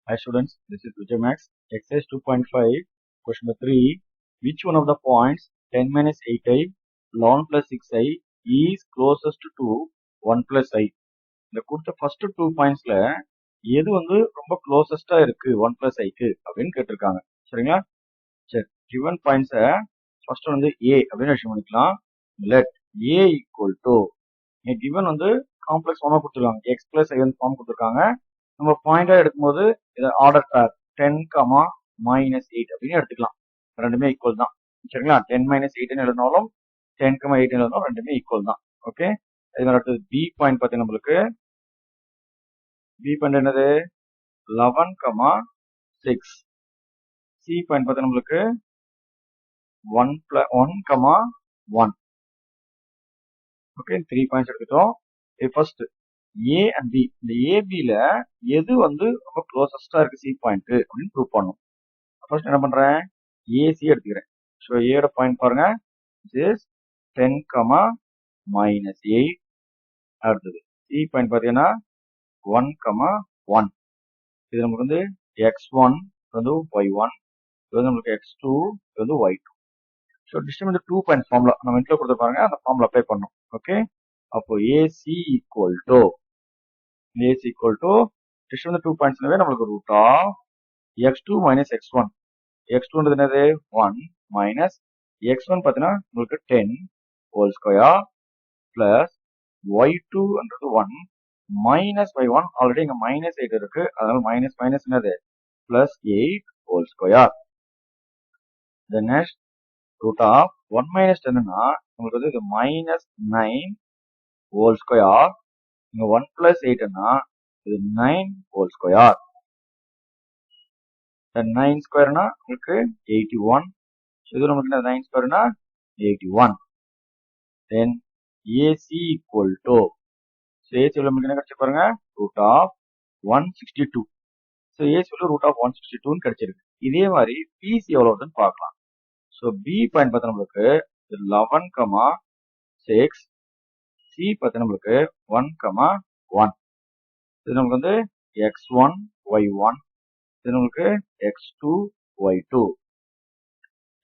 Hi students, this is Vijay Max. Exercise 2.5, question number 3. Which one of the points 10 minus 8i, 11 plus 6i is closest to 1 plus i? இந்த கொடுத்த first 2 பாயிண்ட்ஸ்ல எது வந்து ரொம்ப க்ளோசஸ்டா இருக்கு 1 plus iக்கு அப்படின்னு கேட்டிருக்காங்க. சரிங்களா? சரி, given பாயிண்ட்ஸை ஃபர்ஸ்ட் வந்து a அப்படின்னு விஷயம் பண்ணிக்கலாம். Let a equal to given வந்து காம்ப்ளெக்ஸ் ஃபார்மா கொடுத்துருக்காங்க. x plus i வந்து ஃபார்ம் கொடுத்துருக்காங்க. நம்ம பாயிண்டா எடுக்கும்போது இதை ஆர்டர் பேர் 10, -8 அப்படின்னு எடுத்துக்கலாம். ரெண்டுமே ஈக்குவல் தான். சரிங்களா? 10 - 8 எழுதினாலும் 10, 8 எழுதினாலும் ரெண்டுமே ஈக்குவல் தான். ஓகே, இது அடுத்தது பி பாயிண்ட் பார்த்தீங்கன்னா நம்மளுக்கு பி பாயிண்ட் என்னது 11, 6. சி பாயிண்ட் பார்த்தீங்கன்னா நம்மளுக்கு 1, 1. ஓகே, 3 பாயிண்ட்ஸ் எடுத்துட்டோம். ஃபர்ஸ்ட் ஏ அண்ட் பி, இந்த ஏபில எது வந்து ரொம்ப க்ளோசஸ்டா இருக்கு சி பாயிண்ட் அப்படின்னு ப்ரூவ் பண்ணும். ஃபர்ஸ்ட் என்ன பண்றேன், ஏசி எடுத்துக்கிறேன். ஸோ ஏட பாயிண்ட் பாருங்க, இஸ் 10, -8. அடுத்தது சி பாயிண்ட் பார்த்தீங்கன்னா 1, 1. இது நமக்கு வந்து x1 வந்து y1, இது வந்து நமக்கு x2 இது வந்து y2. ஸோ டிஸ்டம் வந்து 2 பாயிண்ட் ஃபார்முலா நம்ம இன்ட்ரோ கொடுத்து பாருங்க, அந்த ஃபார்முலா அப்ளை பண்ணணும். ஓகே, அப்போ ஏசி ஈக்குவல் டு டிஸ்டம் வந்து 2 பாயிண்ட்ஸ்னாவே நம்மளுக்கு root of x2 - x1. x2 என்னது 1 மைனஸ் x1 பார்த்தீங்கன்னா உங்களுக்கு 10 whole square plus y2 1 minus y1. Already இங்க -8 இருக்கு, அதனால மைனஸ் என்னது plus 8 whole square. Then next root of 1 - 10னா உங்களுக்கு வந்து இது -9 ஹோல் ஸ்கொயர். இங்க 1 + 8னா இது 9 ஹோல் ஸ்கொயர். 9 ஸ்கொயர்னா உங்களுக்கு 81. இது நமக்கு 9 ஸ்கொயர்னா 81. Then AC equal to AC நமக்கு என்ன கிடைச்சு பாருங்க, root of 162. So AC root of 162 கிடைச்சிருக்கு. இதே மாதிரி பிசி எவ்வளோ வருதுன்னு பார்க்கலாம். ஸோ பி பாயிண்ட் பார்த்தா நம்மளுக்கு 11, 6. சி பார்த்தா நம்மளுக்கு 1, 1. இது நமக்கு வந்து x1 y1, இது நமக்கு x2 y2.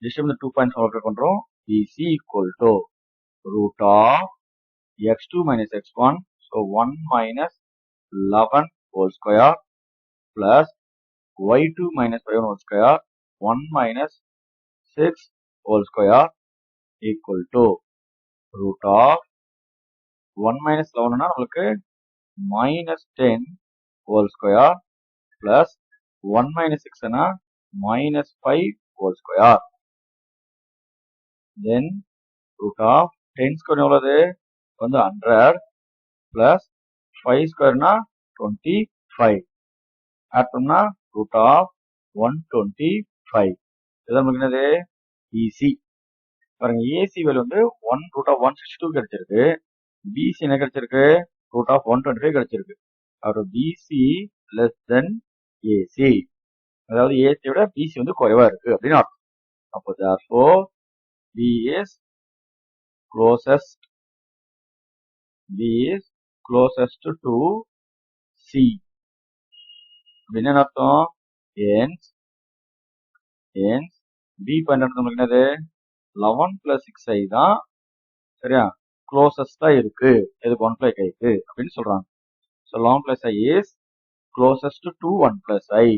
டிஸ்டம் 2 பாயிண்ட்ஸ் சால்வ் பண்றோம். BC equal to root of x2 - x1, so 1 - 11 whole square plus y2 - y1 whole square 1 - 6 whole square equal to root of 1 - 11 நம்மளுக்கு -10 whole square plus 1 - 6 -5 whole square. Then root of 10 square எவ்வளவு வந்து 100 plus 5 square 25. Add பண்ணா root of 125. இது நமக்கு என்னது EC. பாருங்க, AC value வந்து 1 √162 கிடைச்சிருக்கு. பிசி என்ன கிடைச்சிருக்கு, √125 கிடைச்சிருக்கு. அப்புறம் பிசி லெஸ் தென் ஏசி, அதாவது ஏசி விட பிசி வந்து குறைவா இருக்கு அப்படின்னு அர்த்தம். அப்போ therefore B is closest to C. அப்படின்னு என்ன அர்த்தம், hence B பாயிண்ட் நமக்கு என்னது 11 + 6i தான் சரியா க்ளோசஸ்டா இருக்கு எதுக்கு 1 + iக்கு அப்படின்னு சொல்றாங்க. So 11 + i is closest to 1 + i.